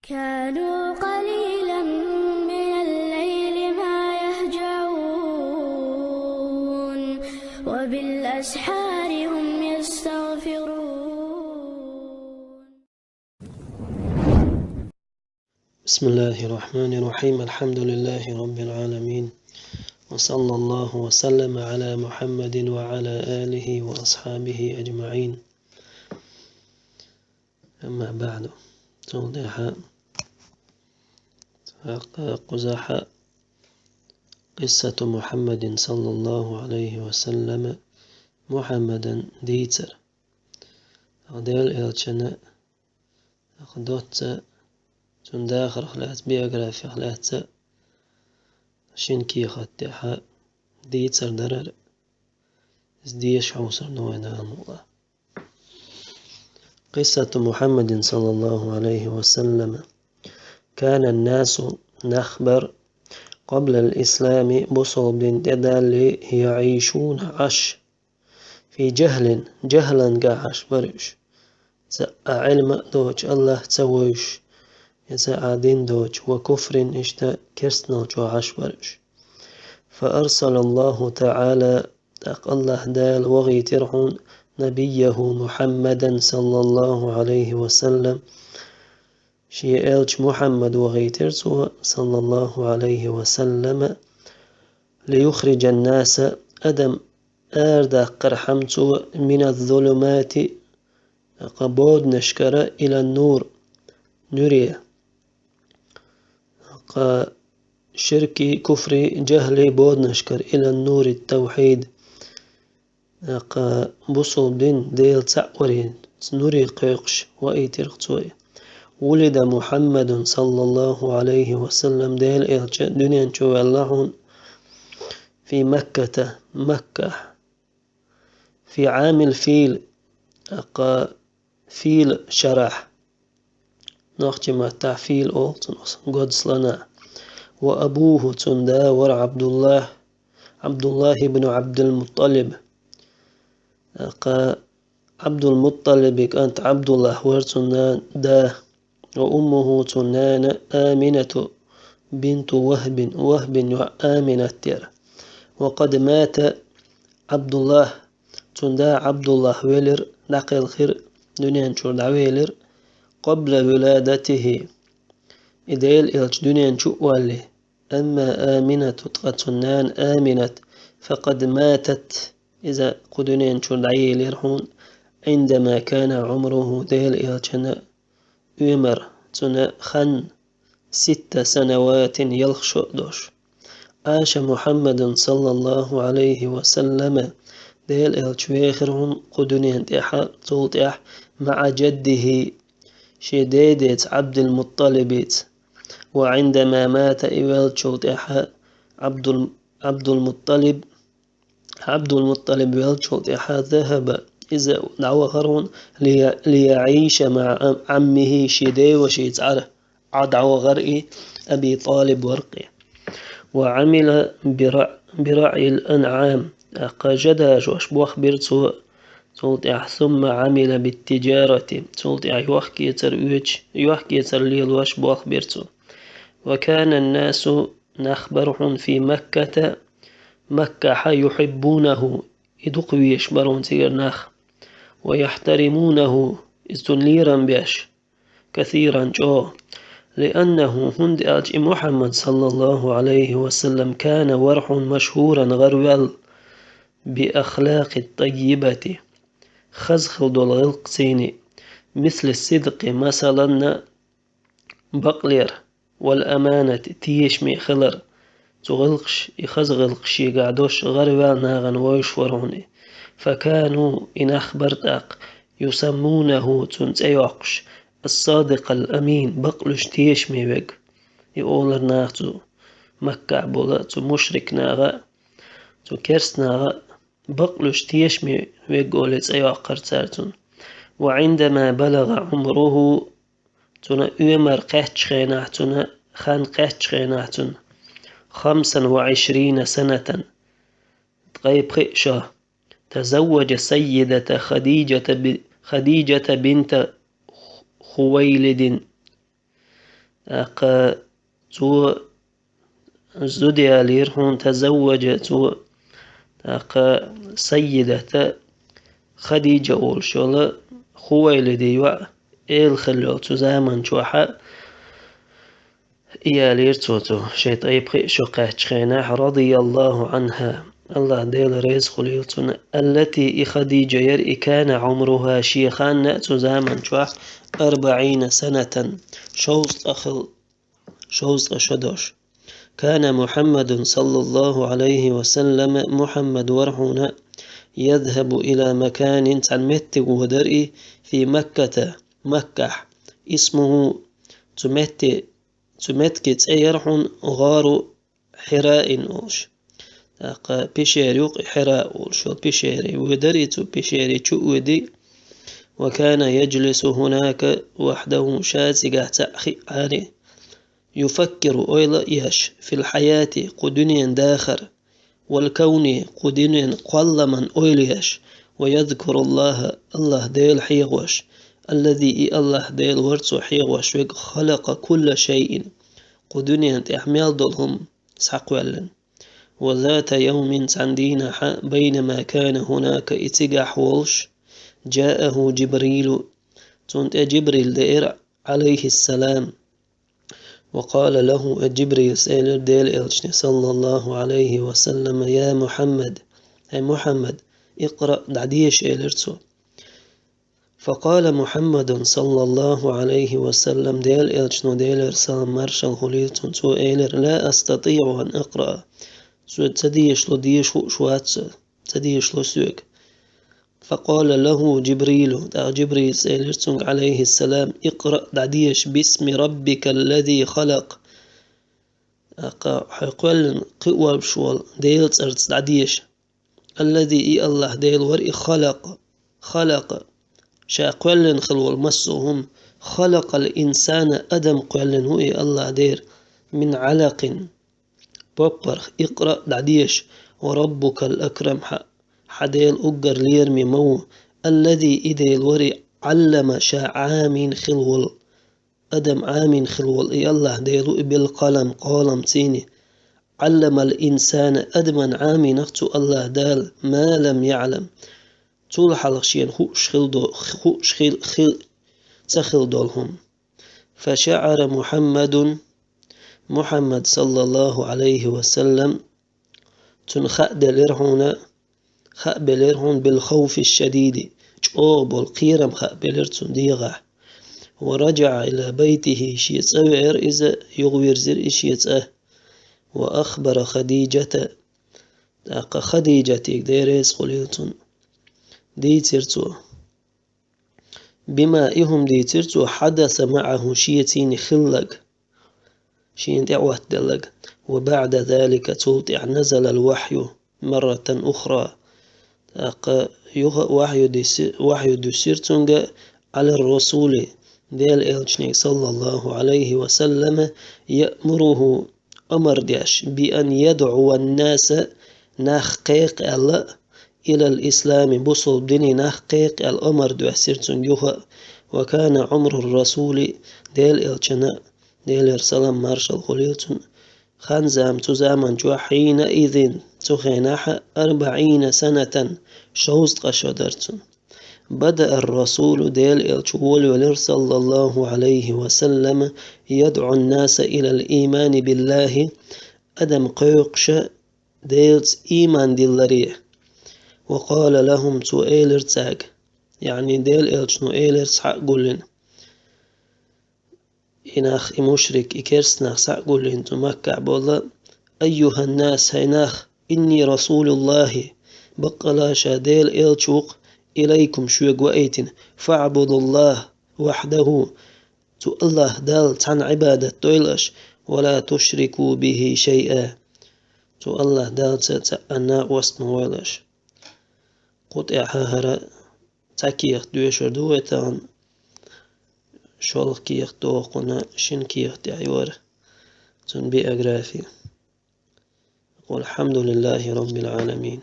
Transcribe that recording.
كانوا قليلا من الليل ما يهجعون وبالأسحار هم يستغفرون. بسم الله الرحمن الرحيم. الحمد لله رب العالمين، وصلى الله وسلم على محمد وعلى آله وأصحابه أجمعين. أما بعد، توضيح قزح قصة محمد صلى الله عليه وسلم محمدا ديتر أغدال إلتشنا أخدوت تنداخر خلات بيوغرافي خلات شنكي خطيحة ديتر درر ازديش حوصر نوينا الله. قصة محمد صلى الله عليه وسلم: كان الناس نخبر قبل الإسلام بصوب يدالي يعيشون عش في جهلا قاعش برش علم دوج الله تسويش يساعدين دوج وكفر اشتا كرسنوج وعش برش. فأرسل الله تعالى الله دال وغي ترحون نبيه محمدا صلى الله عليه وسلم شيئلج محمد وغيترسو صلى الله عليه وسلم ليخرج الناس أدم آردا قرحمتو من الظلمات قبود نشكر إلى النور نريه شركي كفري جهلي بود نشكر إلى النور التوحيد بصل دين ديل تأورين نوري قيقش وإيترقتوي. ولد محمد صلى الله عليه وسلم ديل دنيا نشوف اللهون في مكة في عام الفيل فيل شرح نختي ما تعفيل قدس لنا. وأبوه تنداور عبد الله بن عبد المطلب عبد المطلب كانت عبد الله ورتنان دا. وأمه تنان آمنة بنت وهب وآمنة تير. وقد مات عبد الله تندا عبد الله ويلر نقل خير دنيا نشور ويلر قبل ولادته إديل إلج دنيا نشوء والي. أما آمنة تنان آمنة فقد ماتت إذا قدنيا نشور ويلر عندما كان عمره ديل إلجنا عمر خن 6 سنوات يلخشو دوش. عاش محمد صلى الله عليه وسلم ديل الشويخرهم قدنين تيحا تولتيح مع جده شديدة عبد المطلب. وعندما مات إيوال تشولتيحا عبد المطلب تشولتيحا ذهب إذا دعوهرون ليعيش مع عمه شدي وشيتعر عدعو غرئي أبي طالب ورقي. وعمل برعي الأنعام جدا جوش بوخ بيرتو ثم عمل بالتجارة يوحكي ترليل وش بوخ بيرتو. وكان الناس نخبرهم في مكة يحبونه يدقوا يشبرون تير نخ ويحترمونه استنليرا بيش كثيرا جو. لأنه هند محمد صلى الله عليه وسلم كان ورح مشهورا غروال بأخلاق الطيبة خزخل الغلقسين مثل الصدق مثلا بقلير والأمانة تيشمي خلر تغلقش يخزغلقش يقعدوش غروال ناغن ويشوروني. فكانوا إن أخبرتك يسمونه تنتيوقش الصادق الأمين بقلش تيشمي بك يقولر ناغتو مكة بولا تو مشرك ناغا تو كرس ناغا بقلش تيشمي ويقولت أيوقر تارتون. وعندما بلغ عمره تنا أمر خان قهتش 25 سنة تغيب خيشة تزوج سيدة خديجة بنت خويلد أقا تو زوديا ليرهون تزوج تو أقا سيدة خديجة أول شولا خويلدي و إيل خلو تو زمن شوحا إيالير توتو شيط أيبقى شقات خيناح رضي الله عنها الله ديل ريز خليلتون التي خديجة يرئي كان عمرها شيخان نأتو زمن شوح 40 سنة شوز أشدوش كان محمد صلى الله عليه وسلم محمد ورحونا يذهب إلى مكان تنمت ودرئي في مكة اسمه تمتك تأيرحون غار حراء أوش تاقا بشير يوق حراء أوش بشيري ودري بشيري ودي وكان يجلس هناك وحده شاسقة تأخي عليه يفكر أيضا يش في الحياة قدنيا داخر والكون قدنيا قل من أيليش ويذكر الله ديل حيغوش الذي الله ديل ورسو حيغوش خلق كل شيء قدنيا تحمل دلهم سقولا وذات يوم سندينا بينما كان هناك اتجاح والش جاءه جبريل تنت جبريل دير عليه السلام وقال له جبريل سيلر ديل إلشني صلى الله عليه وسلم يا محمد أي محمد اقرأ دعديش إلرتو فقال محمد صلى الله عليه وسلم ديل إلشنو ديل إرسال مرشل خليلتون تو إلر لا أستطيع أن أقرأ تديش لو ديش شوات تديش لو سوك فقال له جبريل سيلرتون عليه السلام اقرأ دعديش باسم ربك الذي خلق حيقول قوة بشوال ديل ترتس دعديش الذي الله ديل ورئي خلق شاقولن خلو المسوهم خلق الإنسان أدم قولن هو الله دير من علق ببر اقرأ دعديش وربك الأكرم حديل أقر ليرمي مو الذي إديل وري علم عامين خلول أدم عامين خلول إي الله ديلو بالقلم قالم تيني علم الإنسان أدما عامين أختو الله دال ما لم يعلم طول حلقشين تخل دولهم فشعر محمد صلى الله عليه وسلم تنخأد لرهونا خأبلرهن بالخوف الشديد جوب القيرم خأبلرتون ديغا ورجع إلى بيته شيتسوير إذا يغوير زر إشيتسه وأخبر خديجة ديريس خليلتون ديترتو بما إهم ديترتو حدث معه شيتين خلق شين دعوة دلق وبعد ذلك توطع نزل الوحي مرة أخرى وحي دسيرتونغ على الرسول ديل إلشني صلى الله عليه وسلم يأمره أمر ديش بأن يدعو الناس نحقيق الله إلى الإسلام بصل ديني نحقيق الأمر دسيرتونغ وكان عمر الرسول ديل إلشنا ديل إرسلام مارشال خليلتون خنزام تزامن جو حينئذ تخيناح 40 سنة شوز قشدرتون بدأ الرسول ديل الشوول ولر صلى الله عليه وسلم يدعو الناس إلى الإيمان بالله أدم قيقش ديلز إيمان دلريه وقال لهم تو إيلر تاج يعني ديل إلشنو إيلر سحق قولن إناخ مشرك إكرسناخ سحق قولن تو مكة بولا أيها الناس هيناخ إني رسول الله بقلاشا ديل إلشوق إليكم شوق وأيتن فاعبدوا الله وحده تو الله دال عن عبادة تويلش ولا تشركوا به شيئا تو الله دال تأنا واسمويلش قطع ههرا تكيخ دوشر دويتان شولخ كيخ دوقنا شن كيخ تعيور تنبي أغرافي والحمد لله رب العالمين.